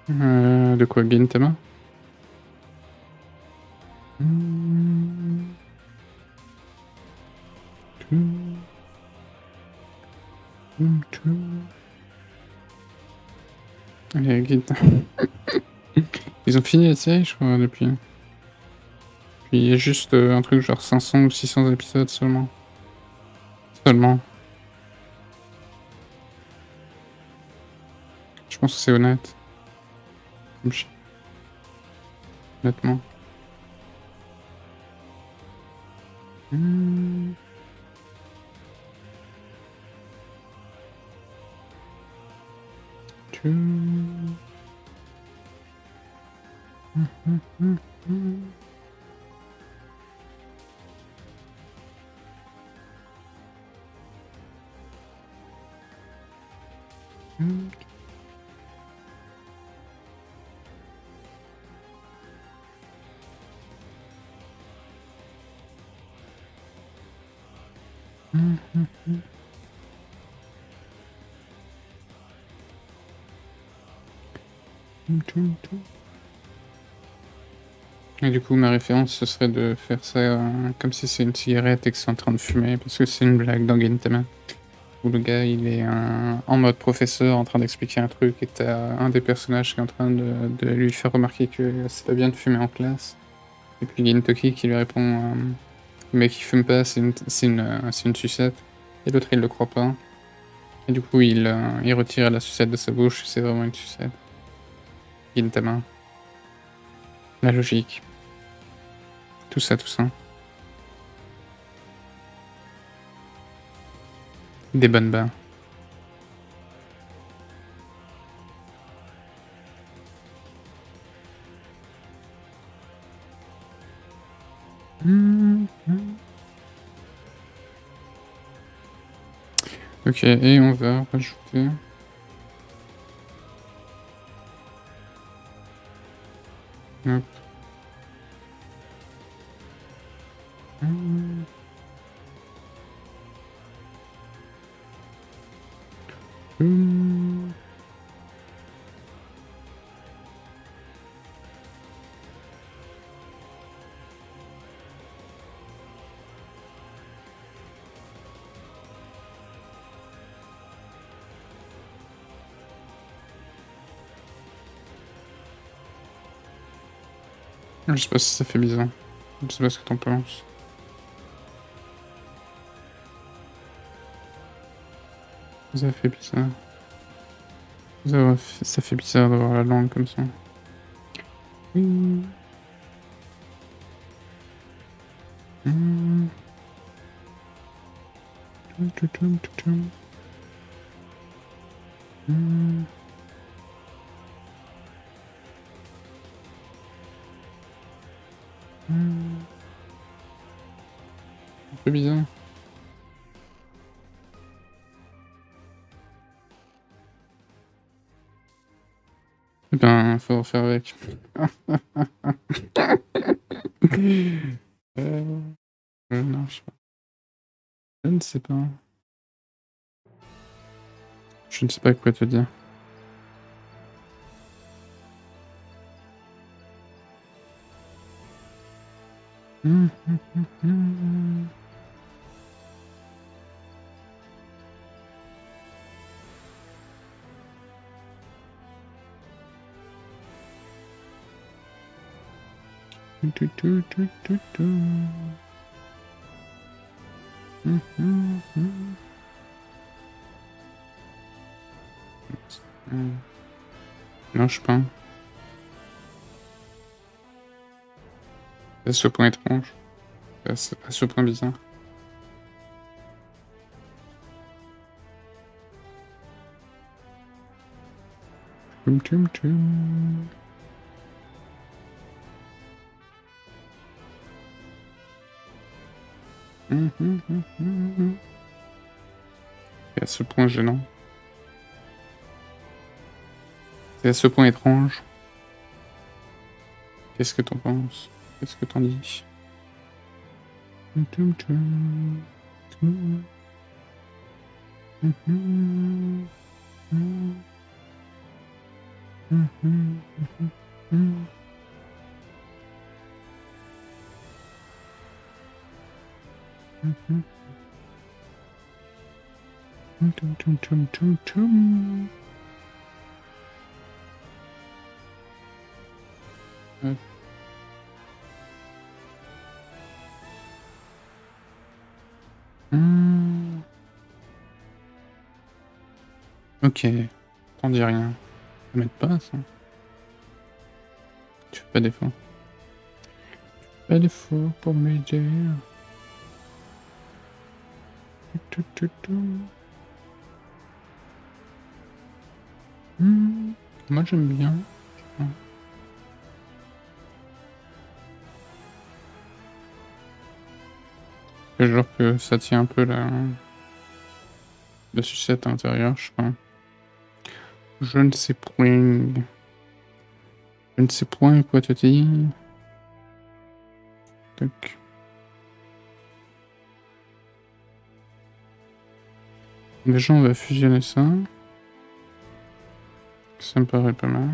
[SPEAKER 1] De quoi, Gintama? Allez, Gintama. Ils ont fini la série, je crois, depuis. Puis il y a juste un truc genre 500 ou 600 épisodes seulement. Seulement. Je pense que c'est honnête. Honnêtement. Et du coup, ma référence, ce serait de faire ça comme si c'est une cigarette et que c'est en train de fumer, parce que c'est une blague dans Gintama. Où le gars, il est en mode professeur, en train d'expliquer un truc, et t'as un des personnages qui est en train de lui faire remarquer que c'est pas bien de fumer en classe. Et puis Gintoki qui lui répond le mec il fume pas, c'est une sucette. Et l'autre il le croit pas. Et du coup il retire la sucette de sa bouche, c'est vraiment une sucette. Gintama. La logique. Tout ça, tout ça. Des bonnes barres. Ok, et on va rajouter... Hop. Je sais pas si ça fait bizarre. Je sais pas ce que t'en penses. Ça fait bizarre. Ça fait bizarre d'avoir la langue comme ça. Oui. Un peu bizarre. Eh ben, faut faire avec. Non, je sais pas. Je ne sais pas. Je ne sais pas quoi te dire. Non, je sais pas. C'est à ce point étrange. C'est à ce point bizarre. C'est à ce point gênant. C'est à ce point étrange. Qu'est-ce que t'en penses? Qu'est-ce que t'en dis? Ok, t'en dis rien. Ça m'aide pas, ça. Tu fais pas d'effort. Pas d'effort pour m'aider. Moi j'aime bien. C'est genre que ça tient un peu la sucette à l'intérieur, je crois. Je ne sais point. Je ne sais point quoi te dire. Tac. Déjà on va fusionner ça. Ça me paraît pas mal.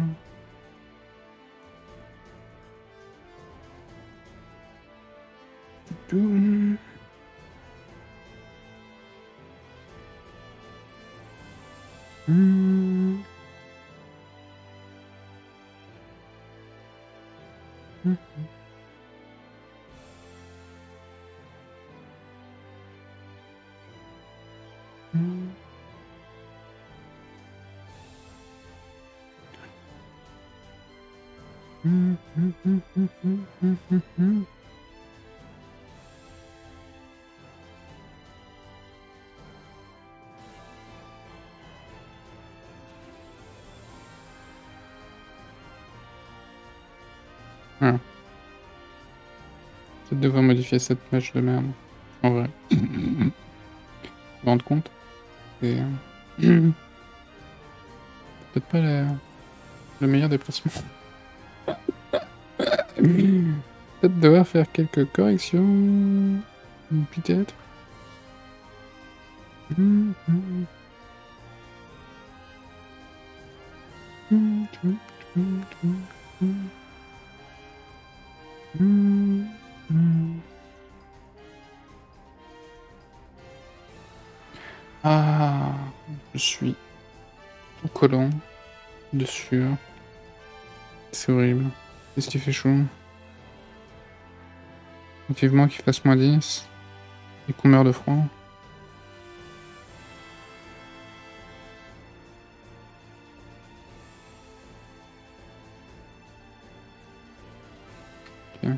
[SPEAKER 1] Ah. Peut-être devrais modifier cette mèche de merde. En vrai. Vous vous rendez compte? C'est peut-être pas le meilleur déplacement. Peut-être devoir faire quelques corrections. Peut-être. Ah, je suis tout collant dessus. C'est horrible. Qu'est-ce qui fait chaud? Vivement qu'il fasse -10 et qu'on meurt de froid. Ok.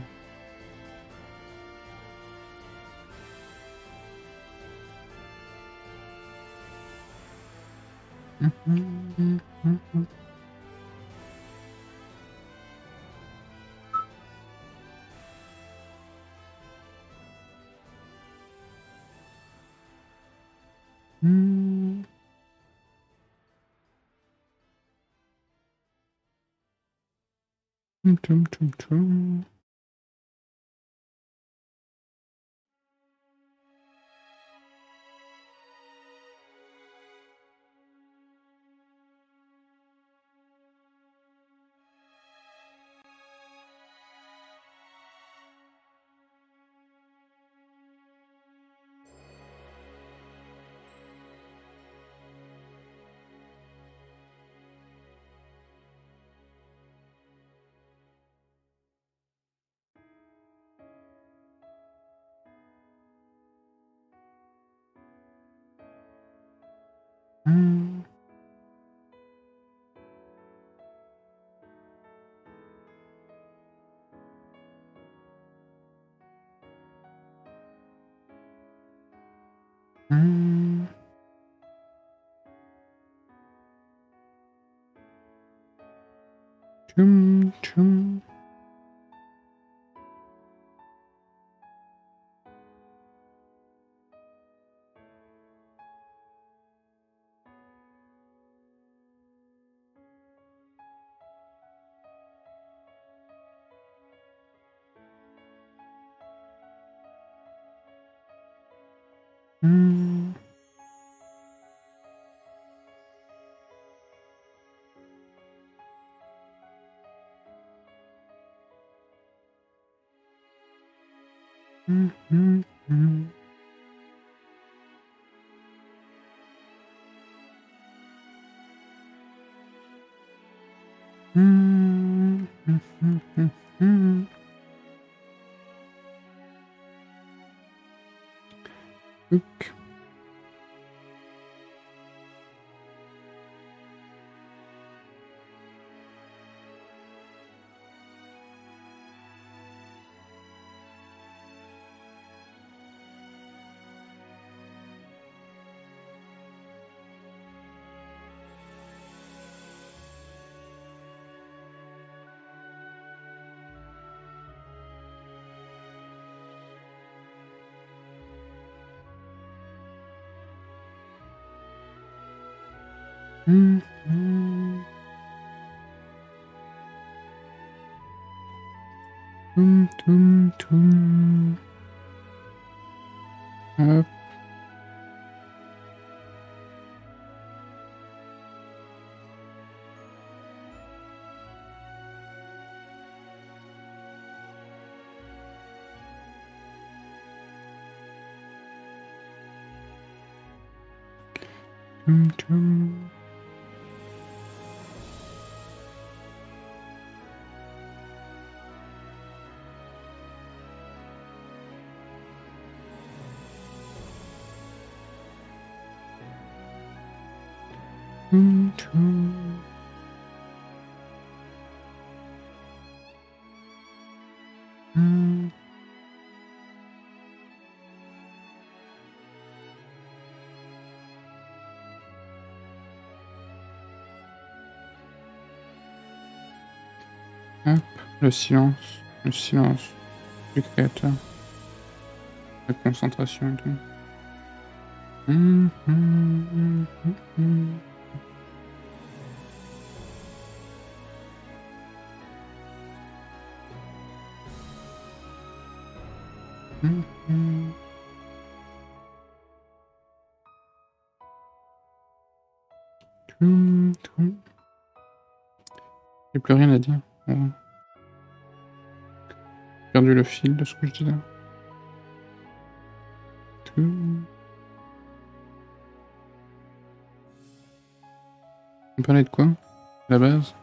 [SPEAKER 1] Look. Hop. Hop, le silence du créateur, la concentration et tout. J'ai plus rien à dire. Bon. J'ai perdu le fil de ce que je disais. On parlait de quoi, à la base?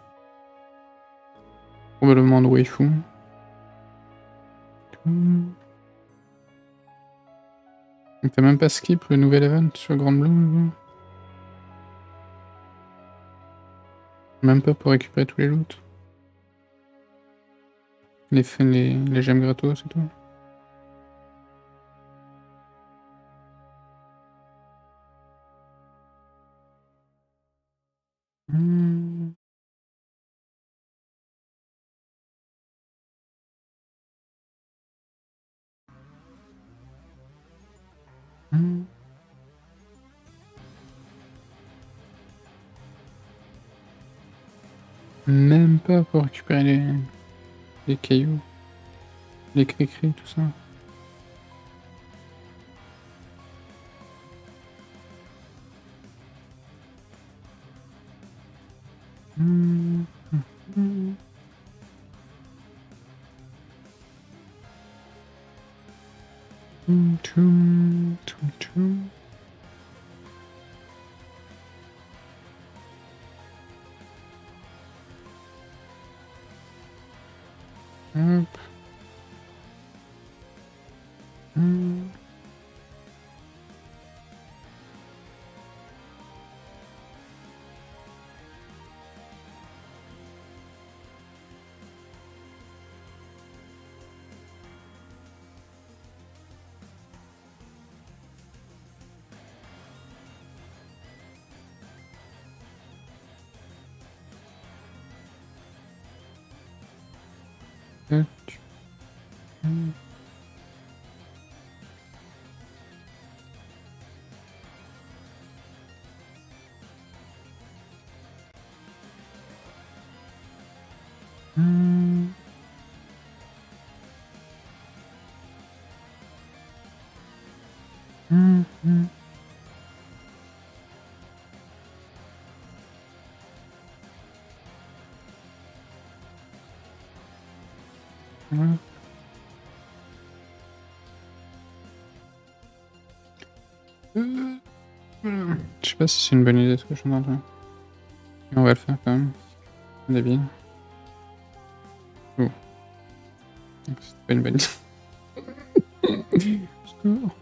[SPEAKER 1] Probablement de waifu. On fait même pas skip le nouvel event sur Grand Blue. Même pas pour récupérer tous les loots. Les gemmes gratos et tout. Même pas pour récupérer les cailloux, les cris-cris, tout ça. Hop. Tac. Je sais pas si c'est une bonne idée ce que je suis en train de faire. Mais on va le faire quand même. Débile. Oh. C'est pas une bonne idée. Secours.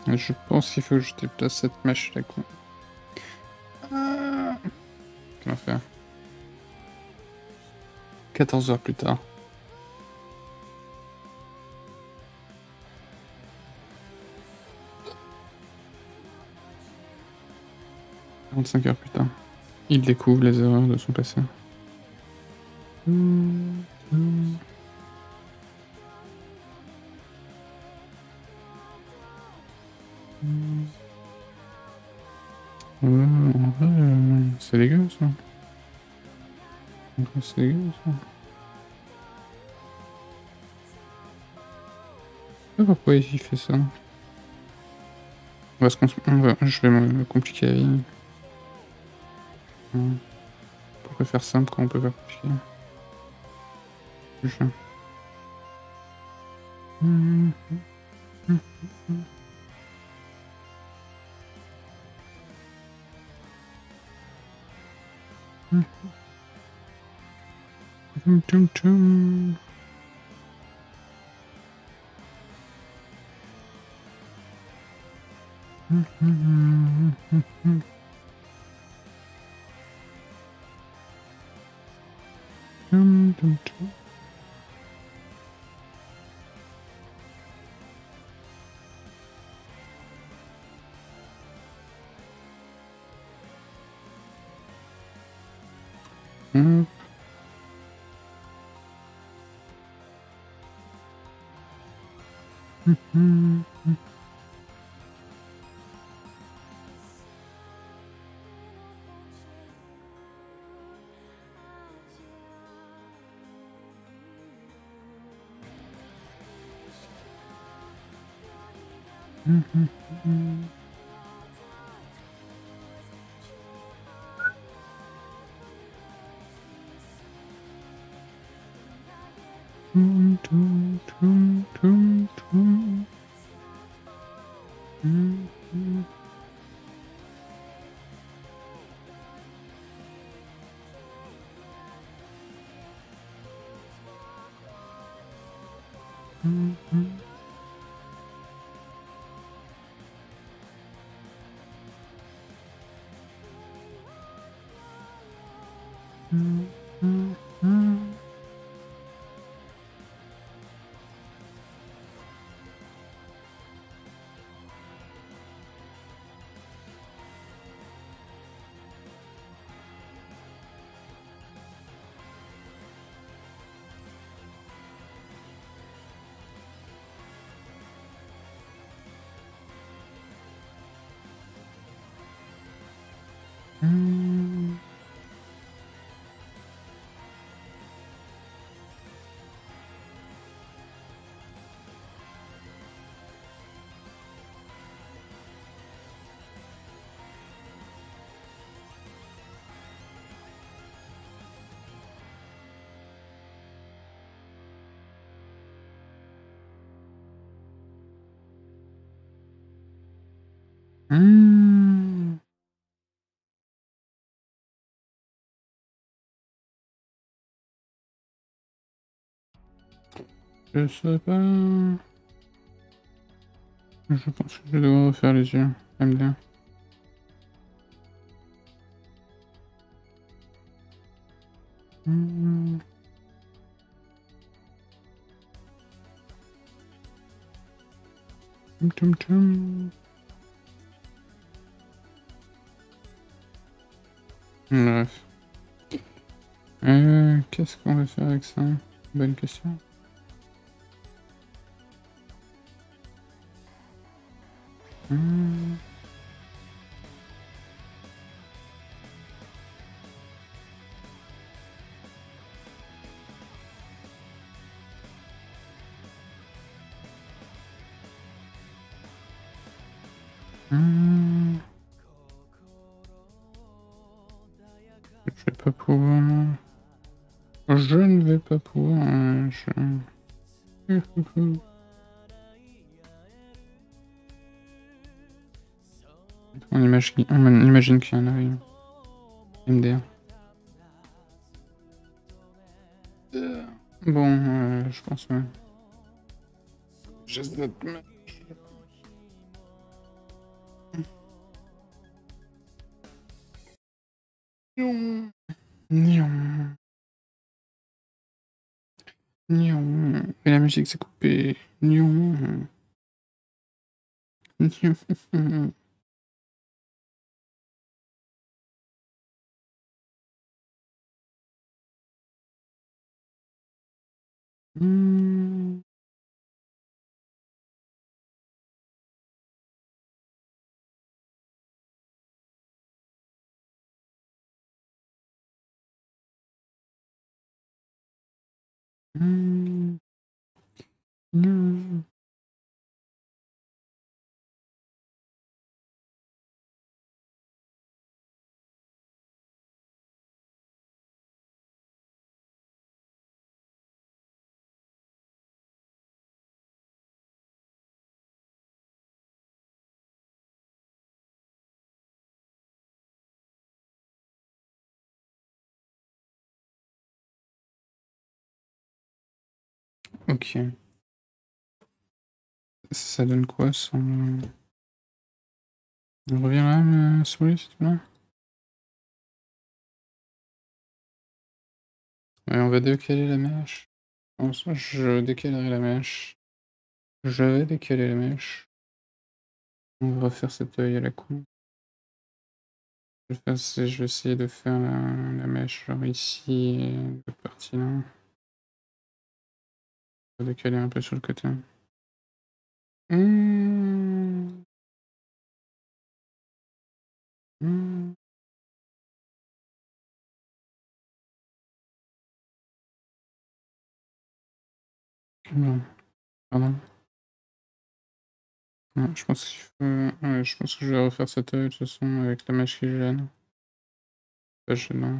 [SPEAKER 1] Je pense qu'il faut que je déplace cette mèche là quoi. Comment faire 14 heures plus tard. « 45 heures plus tard. Il découvre les erreurs de son passé. En vrai, c'est dégueu ça. En vrai, c'est dégueu ça. Je sais pas pourquoi il fait ça. Je vais me compliquer la vie. Pourquoi faire simple quand on peut faire compliqué? Je... Je sais pas. Je pense que je dois refaire les yeux. J'aime bien. Bref. Qu'est-ce qu'on va faire avec ça? Bonne question. Je vais pas pouvoir... Je ne vais pas pouvoir... On imagine qu'il y en a une. MDR. Bon, je pense... Juste notre... Nion. Nion. Et la musique s'est coupée. Nion. Nion. Ok. Ça donne quoi sans... On revient là, ma souris, s'il te plaît. Ouais, on va décaler la mèche. Je décalerai la mèche. Je vais décaler la mèche. On va refaire cet œil à la con. Je vais essayer de faire la mèche genre ici et cette partie là. On va décaler un peu sur le côté. Non, pardon. Non, je pense qu'il faut... Ouais, je pense que je vais refaire cet œil de toute façon avec la mèche qui gêne. Pas gênant.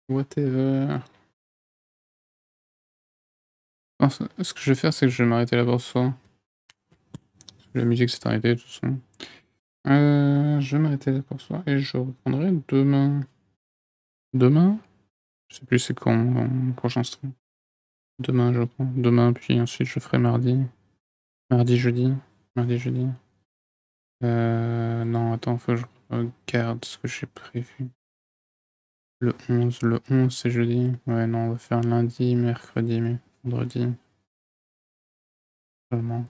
[SPEAKER 1] Whatever. Non, ce que je vais faire, c'est que je vais m'arrêter là pour ce soir. La musique s'est arrêtée de toute façon. Je vais m'arrêter là pour ce soir et je reprendrai demain. Demain? Je sais plus c'est quand mon prochain stream. Demain, je crois. Demain, puis ensuite je ferai mardi. Mardi, jeudi. Mardi, jeudi. Non, attends, faut que je regarde ce que j'ai prévu. Le 11 c'est jeudi. Ouais, non, on va faire lundi, mercredi, mais vendredi. Seulement.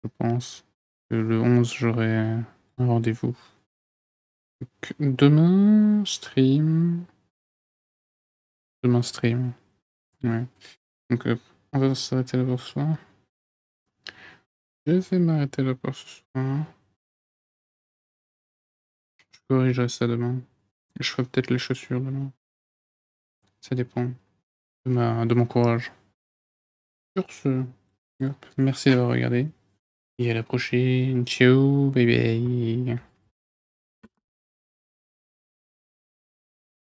[SPEAKER 1] Je pense que le 11, j'aurai un rendez-vous. Donc, demain, stream. Demain, stream. Ouais. Donc, on va s'arrêter là pour ce soir. Je vais m'arrêter là pour ce soir. Je corrigerai ça demain. Je ferai peut-être les chaussures demain. Ça dépend de mon courage. Sur ce, hop, merci d'avoir regardé. Et à la prochaine. Ciao, bye bye.